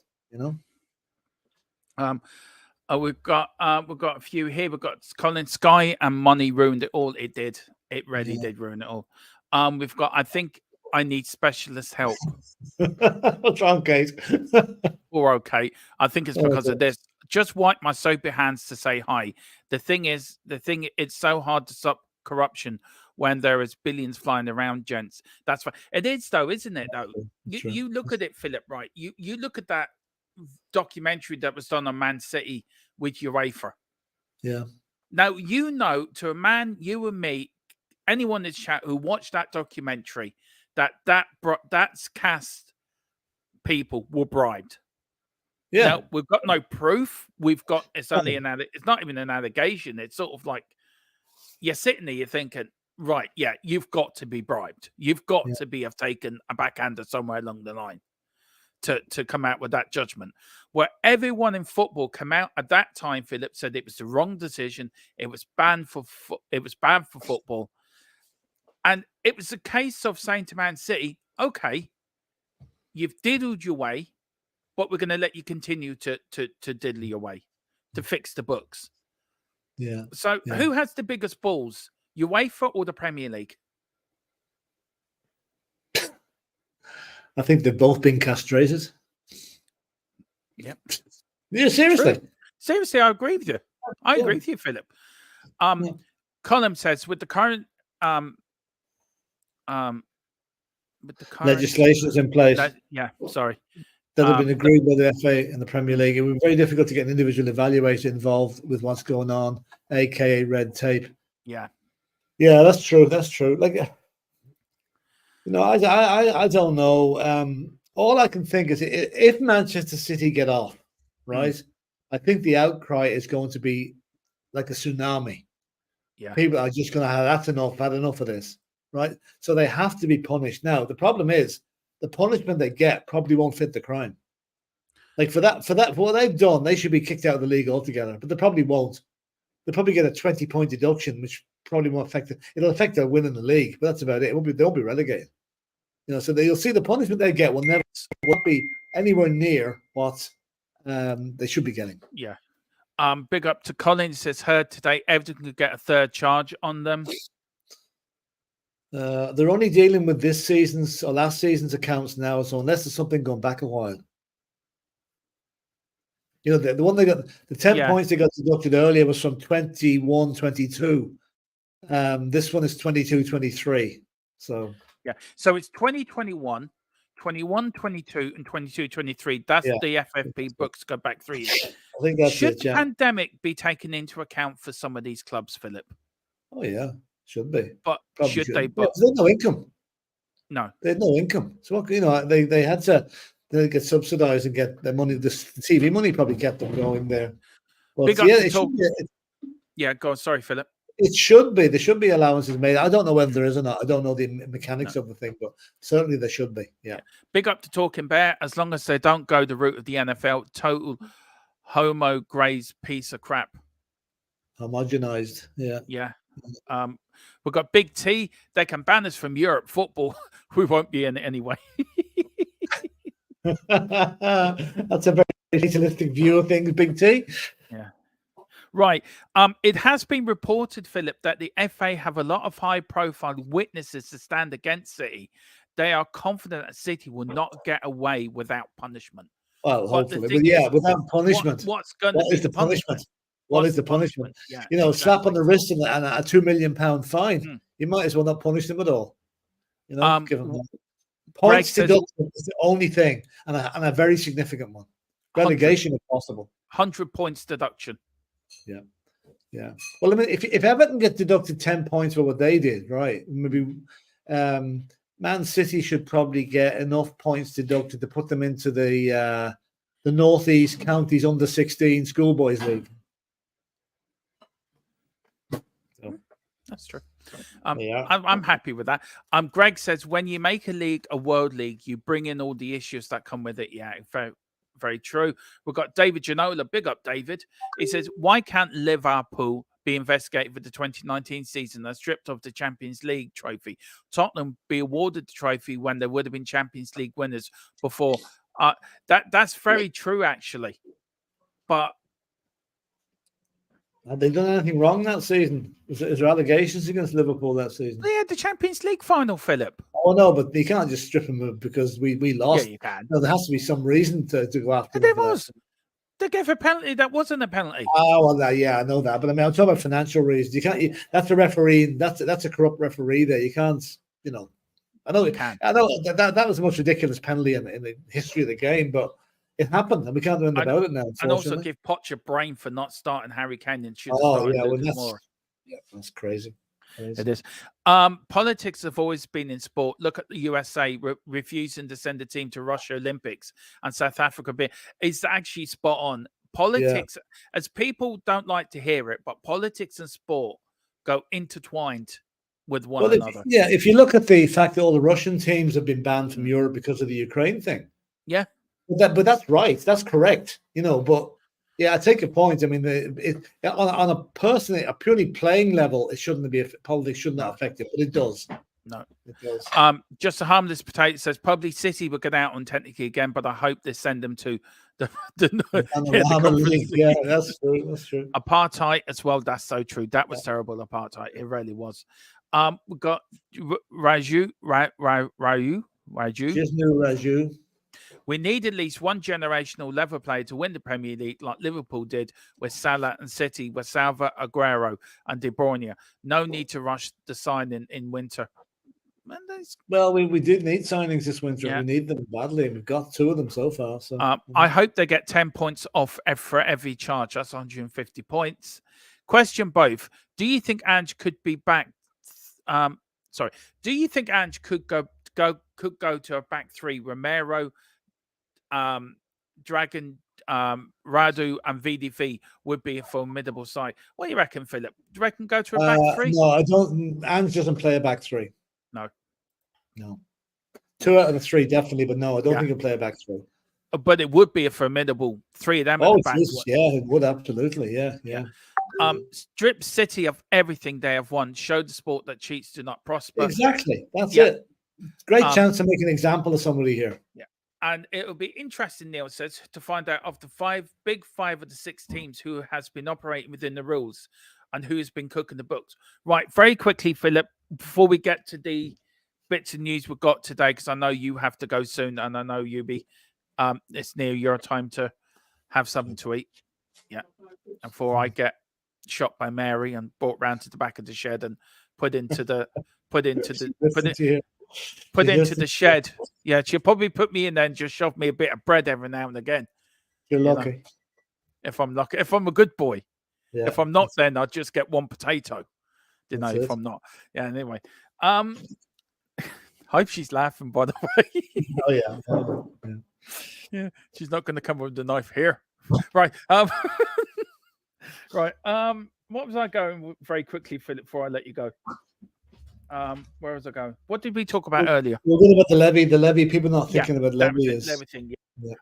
We've got a few here. We've got Colin Sky and money ruined it all. It did. It really did ruin it all. We've got, I think I need specialist help. What's wrong, Kate? Or okay. I think it's because of this. Just wipe my soapy hands to say hi. The thing is, it's so hard to stop corruption when there is billions flying around, gents. That's right. It is though, isn't it though? You look at it, Philip, right? You look at that documentary that was done on Man City with UEFA. Yeah. Now, to a man, you and me, anyone in the chat who watched that documentary, that's cast people were bribed. Yeah. Now, we've got no proof. It's not even an allegation. It's sort of like you're sitting there, you're thinking, right, yeah, you've got to be bribed. You've got to have taken a backhander somewhere along the line to come out with that judgment. Where everyone in football came out at that time, Philip said it was the wrong decision. It was bad for football. And it was a case of saying to Man City, okay, you've diddled your way, but we're going to let you continue to diddle your way, to fix the books. Yeah. So who has the biggest balls, UEFA or the Premier League? I think they've both been castrated. Yep. Yeah, seriously. True. Seriously, I agree with you. I agree with you, Philip. Colin says with the current legislations in place. That have been agreed by the FA and the Premier League. It would be very difficult to get an individual evaluator involved with what's going on, aka red tape. Yeah. Yeah, that's true. That's true. Like, I don't know. All I can think is if Manchester City get off, right, I think the outcry is going to be like a tsunami. Yeah. People are just going to have, that's enough, had enough of this, right? So they have to be punished. Now, the problem is the punishment they get probably won't fit the crime. Like for what they've done, they should be kicked out of the league altogether, but they probably won't. They'll probably get a 20-point deduction, which probably won't affect it. It'll affect their win in the league, but that's about it. They won't be relegated. So you'll see the punishment they get won't be anywhere near what they should be getting. Yeah. Big up to Colin. He says, heard today Everton could get a third charge on them. They're only dealing with this season's or last season's accounts now, so unless there's something going back a while. The one they got, the 10 points they got deducted earlier was from 21-22. This one is 22-23. So Yeah. So it's 2021, 21, 22, and 22, 23. That's Yeah. the FFP books go back 3 years. I think that's Should it. the Yeah. pandemic be taken into account for some of these clubs, Philip? Oh yeah, should be. But Probably should should. they? Yeah, But they had no income. no. They had no income. So what, they had to get subsidised and get the money. The TV money probably kept them going there. But Big up yeah, to it should, Yeah, go on. Sorry, Philip. it should be. There should be allowances made. I don't know whether there is or not. I don't know the mechanics of the thing, but certainly there should be. Yeah. Big up to Talking Bear. As long as they don't go the route of the NFL, total homo graze piece of crap. Homogenized. Yeah. Yeah. We've got Big T. They can ban us from Europe football. We won't be in it anyway. That's a very fatalistic view of things, Big T. Yeah. Right. It has been reported, Philip, that the FA have a lot of high-profile witnesses to stand against City. They are confident that City will not get away without punishment. Well, hopefully. But yeah, without punishment. What's going to be the punishment? What What's is the punishment? Yeah, exactly. Slap on the wrist and a £2 million fine. You might as well not punish them at all. Give them points deduction is the only thing, and a very significant one. Relegation, if possible. 100 points deduction. Yeah. Yeah. Well, I mean, if Everton get deducted 10 points for what they did, right? Maybe Man City should probably get enough points deducted to put them into the Northeast Counties Under-16 Schoolboys League. That's true. I'm happy with that. Greg says when you make a league a world league, you bring in all the issues that come with it. Yeah, very, very true. We've got David Ginola. Big up, David. He says, why can't Liverpool be investigated for the 2019 season that stripped of the Champions League trophy? Tottenham be awarded the trophy when they would have been Champions League winners before. That's very true, actually. But have they done anything wrong that season? Is there allegations against Liverpool that season? They had the Champions League final, Philip. Oh, no, but you can't just strip them because we lost. Yeah, you can. No, there has to be some reason to go after them. There was. They gave a penalty that wasn't a penalty. Oh, well, yeah, I know that. But I mean, I'm talking about financial reasons. You can't. That's a referee. That's a corrupt referee there. You can't, I know. I know that was the most ridiculous penalty in the history of the game, but it happened, and we can't do anything about it now. And also give Poch a brain for not starting Harry Kane and should have started that's crazy. It is. Politics have always been in sport. Look at the USA refusing to send a team to Russia Olympics and South Africa. It's actually spot on. Politics, as people don't like to hear it, but politics and sport go intertwined with one another. If you look at the fact that all the Russian teams have been banned from Europe because of the Ukraine thing. Yeah. But that's right. That's correct. But yeah, I take your point. I mean, on a purely playing level, it shouldn't be. Politics should not affect it, but it does. No, it does. Just a harmless potato says probably City will get out on technically again, but I hope they send them to the league. Yeah, that's true. That's true. Apartheid as well. That's so true. That was terrible. Apartheid. It really was. We got Raju. We need at least one generational level player to win the Premier League like Liverpool did with Salah and City with Salva, Aguero and De Bruyne. No need to rush the signing in winter. Well, we did need signings this winter. Yeah. We need them badly, and we've got 2 of them so far. So I hope they get 10 points off for every charge. That's 150 points. Question both. Do you think Ange could be back? Do you think Ange could go to a back 3? Romero, Dragon, Radu and VDV would be a formidable side. What do you reckon, Philip? Do you reckon go to a back 3? No, I don't. Ange doesn't play a back 3. No. 2 out of the 3 definitely, but no, I don't think he'll play a back 3. But it would be a formidable 3 of them. Oh, Jesus, yeah, it would absolutely, yeah. Strip City of everything they have won. Show the sport that cheats do not prosper. Exactly, that's it. Great chance to make an example of somebody here. Yeah. And it will be interesting, Neil says, to find out of the big five of the 6 teams who has been operating within the rules and who has been cooking the books. Right, very quickly, Philip, before we get to the bits of news we've got today, because I know you have to go soon, and I know you'll be, it's near your time to have something to eat. Yeah. And before I get shot by Mary and brought round to the back of the shed and put into the shed. Yeah, she'll probably put me in there and just shove me a bit of bread every now and again. You're lucky. Know, if I'm lucky. If I'm a good boy. Yeah, if I'm not, then I'll just get one potato. If I'm not. Yeah, anyway. Hope she's laughing, by the way. Oh, yeah. Yeah, she's not going to come with the knife here. Right. Right. What was I going with very quickly, Philip, before I let you go? Where was I going? What did we talk about earlier? We're talking about the levy. The levy, people not thinking about levy is everything. Yeah.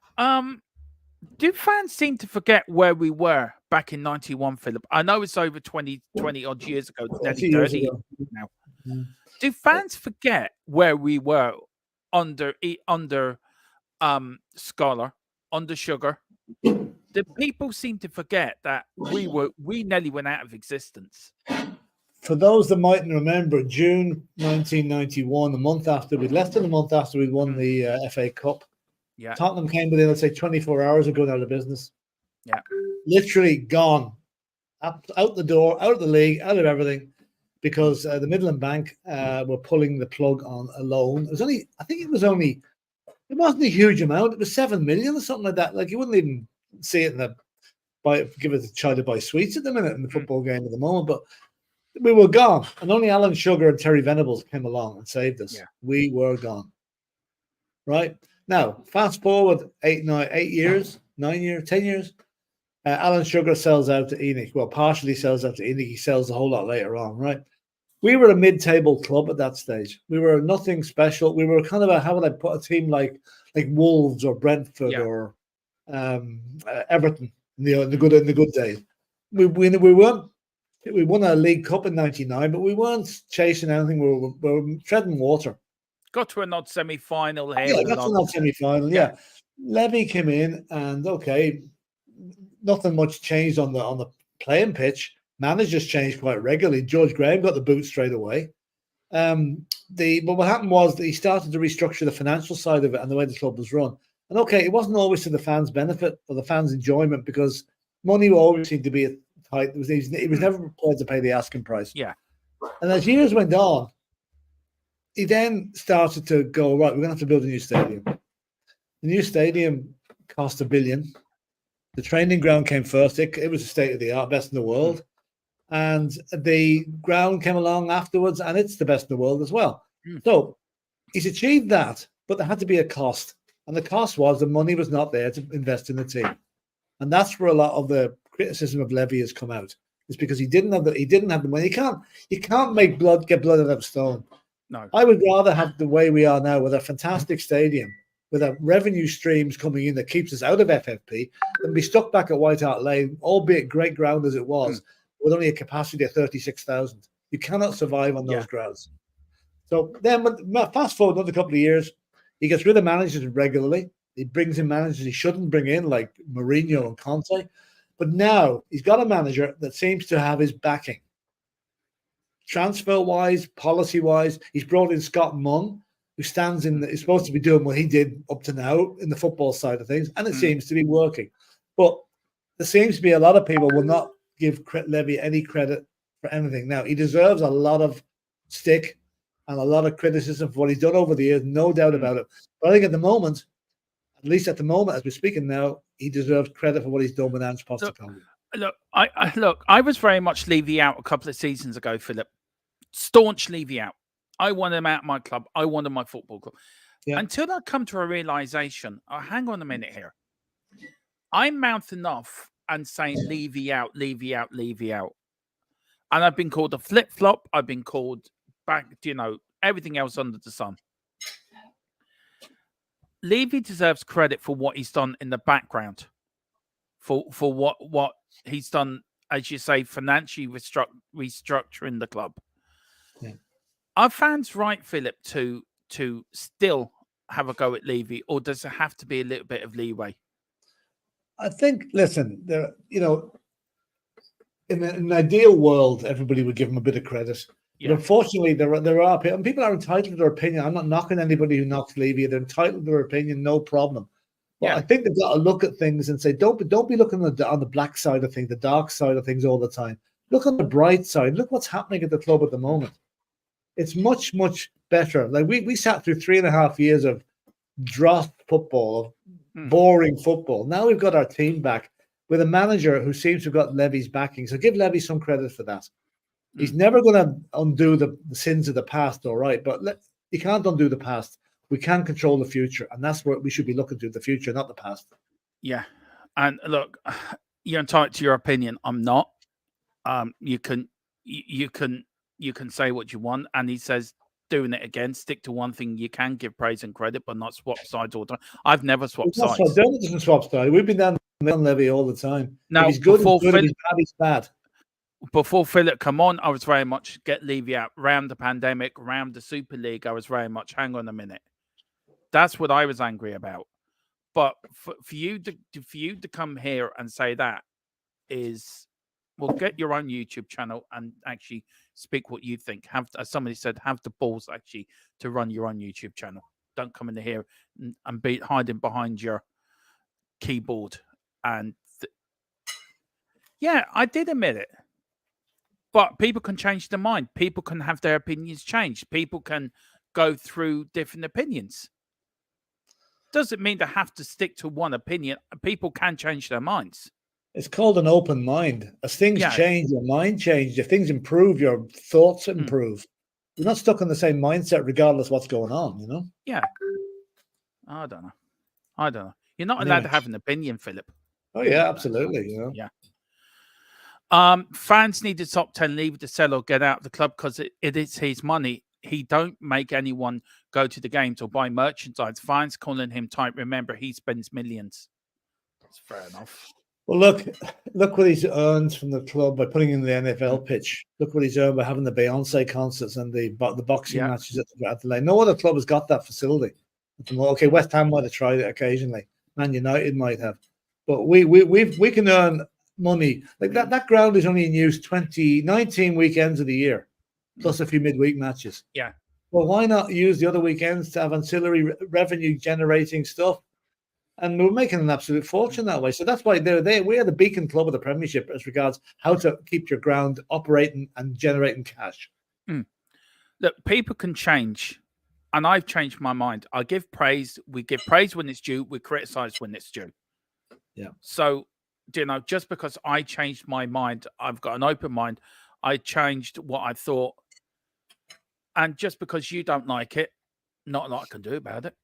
Do fans seem to forget where we were back in 91, Philip? I know it's over 20 odd years ago, nearly 30 years now. Mm. Do fans forget where we were under Scholar, under Sugar? The people seem to forget that we nearly went out of existence. For those that mightn't remember, June 1991, less than a month after we won the FA Cup, Tottenham came within, let's say, 24 hours of going out of business. Yeah, literally gone, out the door, out of the league, out of everything, because the Midland Bank were pulling the plug on a loan. It was only, it wasn't a huge amount. It was 7 million or something like that. Like, you wouldn't even see it give it a try to buy sweets at the minute in the football game at the moment, but we were gone, and only Alan Sugar and Terry Venables came along and saved us. Yeah. We were gone. Right now, fast forward 10 years. Alan Sugar sells out to Enoch. Well, partially sells out to Enoch. He sells a whole lot later on. Right, we were a mid-table club at that stage. We were nothing special. We were kind of how would I put a team like Wolves or Brentford or Everton in the good days. We weren't. We won a League Cup in '99, but we weren't chasing anything. We were treading water. Got to an odd semi-final. Yeah, got to an odd semi-final. Yeah. Levy came in, and nothing much changed on the playing pitch. Managers changed quite regularly. George Graham got the boot straight away. But what happened was that he started to restructure the financial side of it and the way the club was run. And it wasn't always to the fans' benefit or the fans' enjoyment, because money always seemed to be tight. He was never prepared to pay the asking price. Yeah. And as years went on, he then started to go, right, we're going to have to build a new stadium. The new stadium cost $1 billion. The training ground came first. It was a state-of-the-art, best in the world. And the ground came along afterwards, and it's the best in the world as well. So he's achieved that, but there had to be a cost. And the cost was the money was not there to invest in the team. And that's where a lot of the criticism of Levy has come out. It's because he didn't have the money. You can't get blood out of stone. No. I would rather have the way we are now, with a fantastic stadium, with a revenue streams coming in that keeps us out of FFP, than be stuck back at White Hart Lane, albeit great ground as it was, with only a capacity of 36,000. You cannot survive on those grounds. So then, fast forward another couple of years, he gets rid of managers regularly. He brings in managers he shouldn't bring in, like Mourinho and Conte. But now he's got a manager that seems to have his backing. Transfer-wise, policy-wise, he's brought in Scott Munn, who is supposed to be doing what he did up to now in the football side of things, and it seems to be working. But there seems to be a lot of people will not give Levy any credit for anything. Now, he deserves a lot of stick and a lot of criticism for what he's done over the years, no doubt about it. But I think at least at the moment, as we're speaking now, he deserves credit for what he's done with Ange Postecoglou. Look, I was very much Levy out a couple of seasons ago, Philip. Staunch Levy out. I wanted him out of my club. I wanted my football club. Yeah. Until I come to a realization, hang on a minute here. I'm mouthing off and saying Levy out, Levy out, Levy out. And I've been called a flip-flop. I've been called back, everything else under the sun. Levy deserves credit for what he's done in the background. For what he's done, as you say, financially restructuring the club. Yeah. Are fans right, Philip, to still have a go at Levy, or does there have to be a little bit of leeway? I think, listen, in an ideal world, everybody would give him a bit of credit. Yeah. But unfortunately, there are people, and people are entitled to their opinion. I'm not knocking anybody who knocks Levy. They're entitled to their opinion, no problem. But I think they've got to look at things and say, don't be looking on the black side of things, the dark side of things all the time. look on the bright side. Look what's happening at the club at the moment. It's much, much better. Like we sat through 3.5 years of drop football, of boring football. Now we've got our team back with a manager who seems to have got Levy's backing. So give Levy some credit for that. He's never going to undo the sins of the past, all right, but you can't undo the past. We can control the future, and that's what we should be looking to, the future, not the past. Yeah. And look, you're entitled to your opinion. I'm not. You can say what you want, and he says doing it again. Stick to one thing. You can give praise and credit, but not swap sides all the time. I've never swapped sides. Dermot doesn't swap sides. We've been down Levy all the time. Now, if he's good, he's good. If he's bad, he's bad. Before Philip come on, I was very much get Levy out. Round the pandemic, round the Super League, I was very much hang on a minute. That's what I was angry about. But for you to come here and say that is, well, get your own YouTube channel and actually speak what you think. Have, as somebody said, have the balls actually to run your own YouTube channel. Don't come in here and be hiding behind your keyboard. And yeah, I did admit it. But people can change their mind. People can have their opinions changed. People can go through different opinions. Doesn't mean they have to stick to one opinion. People can change their minds. It's called an open mind. As things change, your mind changes. If things improve, your thoughts improve. You're not stuck in the same mindset regardless of what's going on, you know? Yeah. I don't know. You're not allowed to have an opinion, Philip. Oh, yeah, absolutely. You know? Yeah. Fans need the top 10 leave to sell or get out of the club because it is his money. He don't make anyone go to the games or buy merchandise. Fans calling him tight. Remember, he spends millions. That's fair enough. Well, look what he's earned from the club by putting in the NFL pitch. Look what he's earned by having the Beyonce concerts and the boxing matches at the lane. No other club has got that facility. Okay, West Ham might have tried it occasionally. Man United might have, but we can earn money like that. That ground is only in use 19 weekends of the year, plus a few midweek matches. Yeah. Well, why not use the other weekends to have ancillary revenue generating stuff? And we're making an absolute fortune that way. So that's why we are the beacon club of the Premiership as regards how to keep your ground operating and generating cash. Look, people can change. And I've changed my mind. I give praise. We give praise when it's due. We criticize when it's due. Yeah. So, just because I changed my mind, I've got an open mind. I changed what I thought. And just because you don't like it, not a lot I can do about it.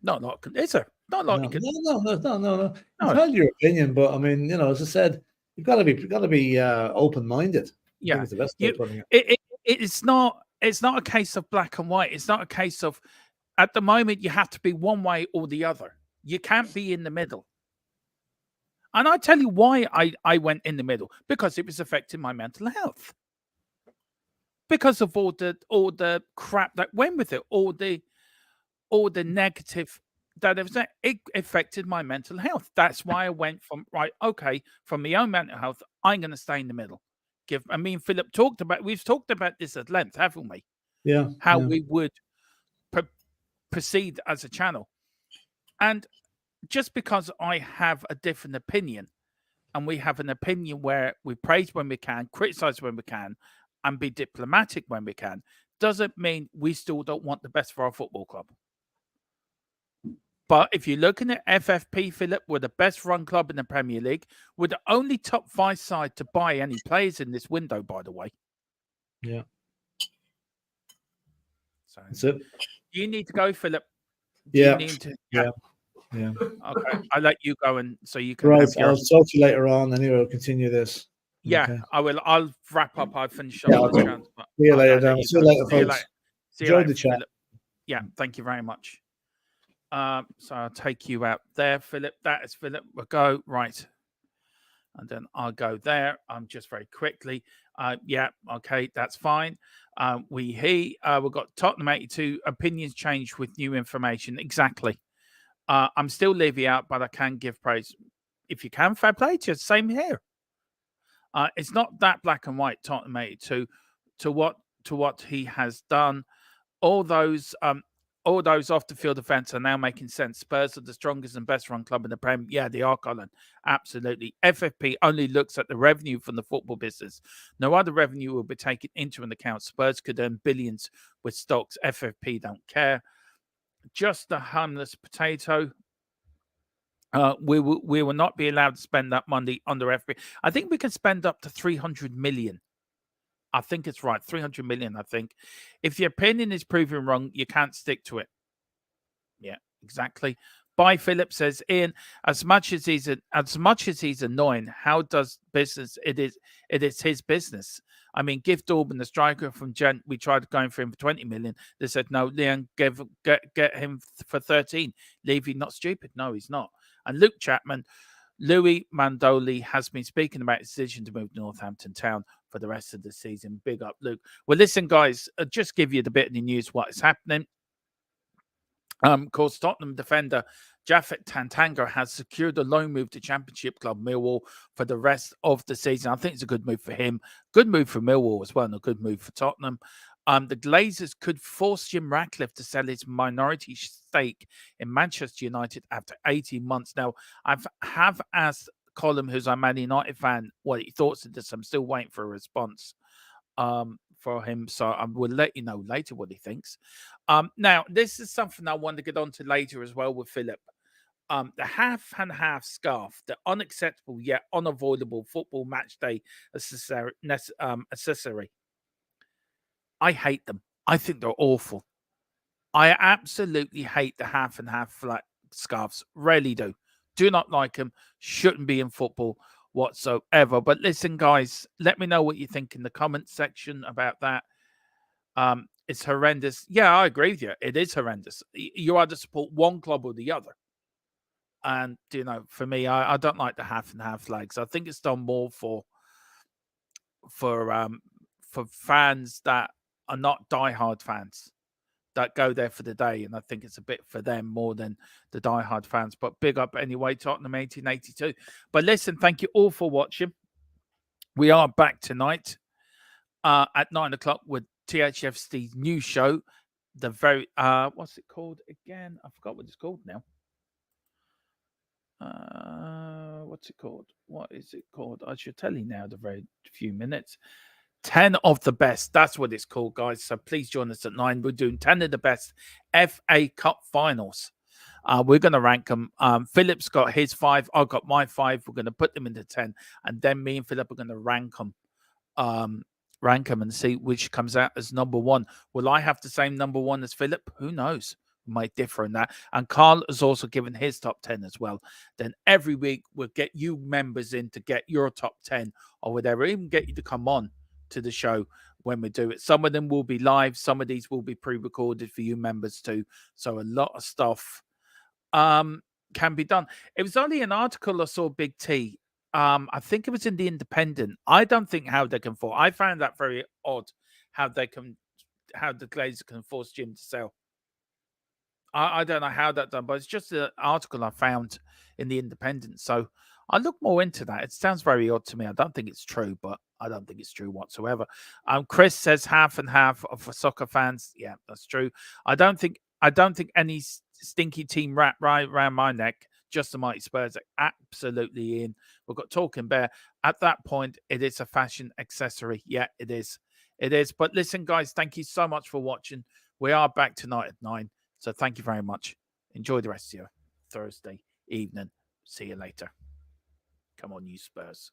Not a lot can, is there? Not a lot you can. No. You've had your opinion, but I mean, as I said, you've got to be open-minded. Yeah. It's the best way of putting it. It's not a case of black and white. It's not a case of, at the moment, you have to be one way or the other. You can't be in the middle. And I tell you why I went in the middle, because it was affecting my mental health. Because of all the crap that went with it, all the negative that it affected my mental health. That's why I went from my own mental health, I'm going to stay in the middle. Philip we've talked about this at length, haven't we? Yeah. How we would proceed as a channel. And just because I have a different opinion, and we have an opinion where we praise when we can, criticize when we can, and be diplomatic when we can, doesn't mean we still don't want the best for our football club. But if you're looking at FFP, Philip, we're the best run club in the Premier League. We're the only top 5 side to buy any players in this window, by the way. Yeah. So that's it. You need to go, Philip. Yeah. Yeah. Okay. I'll let you go, and so you can. Right. I'll talk to you later on. Anyway, we'll continue this. Yeah, okay. I will. I'll wrap up. I've finished up the chance. See you later, Dan. See you later, folks. Enjoy the chat. Philip. Yeah. Thank you very much. So I'll take you out there, Philip. That is Philip. We'll go right. And then I'll go there. Just very quickly. Yeah, okay, that's fine. We've got Tottenham 82 opinions changed with new information. Exactly. I'm still Levy out, but I can give praise. If you can, fair play to you. Same here. It's not that black and white, Tottenham 82, to what he has done. All those all those off the field events are now making sense. Spurs are the strongest and best run club in the Premier. Yeah, they are, Colin. Absolutely. FFP only looks at the revenue from the football business. No other revenue will be taken into an account. Spurs could earn billions with stocks. FFP don't care. Just a harmless potato. We will not be allowed to spend that money under FFP. I think we can spend up to 300 million. I think it's right. 300 million, I think. If your opinion is proven wrong, you can't stick to it. Yeah, exactly. By Philip says, Ian, as much as he's annoying, how does business it is his business. I mean, give Dorban the striker from Gent. We tried going for him for 20 million. They said no, Leon get him for 13. Levy not stupid. No, he's not. And Luke Chapman, Louis Mandoli has been speaking about his decision to move to Northampton Town for the rest of the season. Big up, Luke. Well, listen, guys, just give you the bit of the news what is happening. Of course, Tottenham defender Japhet Tantanga has secured a loan move to Championship club Millwall for the rest of the season. I think it's a good move for him, good move for Millwall as well, and a good move for Tottenham. The Glazers could force Jim Ratcliffe to sell his minority stake in Manchester United after 18 months. Now, I have asked Colin, who's a Man United fan, what he thought of this. I'm still waiting for a response for him, so I will let you know later what he thinks. Now, this is something I want to get on to later as well with Philip. The half and half scarf, the unacceptable yet unavoidable football match day accessory. I hate them. I think they're awful. I absolutely hate the half and half flat scarves. Really do. Do not like them. Shouldn't be in football whatsoever. But listen, guys, let me know what you think in the comment section about that. It's horrendous. Yeah, I agree with you. It is horrendous. You either support one club or the other. And, you know, for me, I don't like the half and half flags. I think it's done more for fans that are not diehard fans that go there for the day. And I think it's a bit for them more than the diehard fans. But big up anyway, Tottenham 1882. But listen, thank you all for watching. We are back tonight at 9 o'clock with THFC's new show. The very, what's it called again? I forgot what it's called now. What's it called? What is it called? I should tell you now, the very few minutes. 10 of the best. That's what it's called, guys. So please join us at 9. We're doing 10 of the best FA Cup finals. We're going to rank them. Philip's got his 5. I've got my 5. We're going to put them into 10. And then me and Philip are going to rank them and see which comes out as number 1. Will I have the same number 1 as Philip? Who knows? Might differ in that. And Carl has also given his top 10 as well. Then every week we'll get you members in to get your top 10 or whatever, even get you to come on to the show when we do it. Some of them will be live, some of these will be pre-recorded for you members too. So a lot of stuff can be done. It was only an article I saw, Big T. I think it was in the Independent. I don't think how they can force. I found that very odd how the Glazers can force Jim to sell. I don't know how that's done, but it's just an article I found in the Independent. So I look more into that. It sounds very odd to me. I don't think it's true, but I don't think it's true whatsoever. Chris says half and half for soccer fans. Yeah, that's true. I don't think any stinky team wrap right around my neck. Just the mighty Spurs are absolutely in. We've got Talking Bear. At that point, it is a fashion accessory. Yeah, it is. It is. But listen, guys, thank you so much for watching. We are back tonight at 9. So thank you very much. Enjoy the rest of your Thursday evening. See you later. Come on, you Spurs.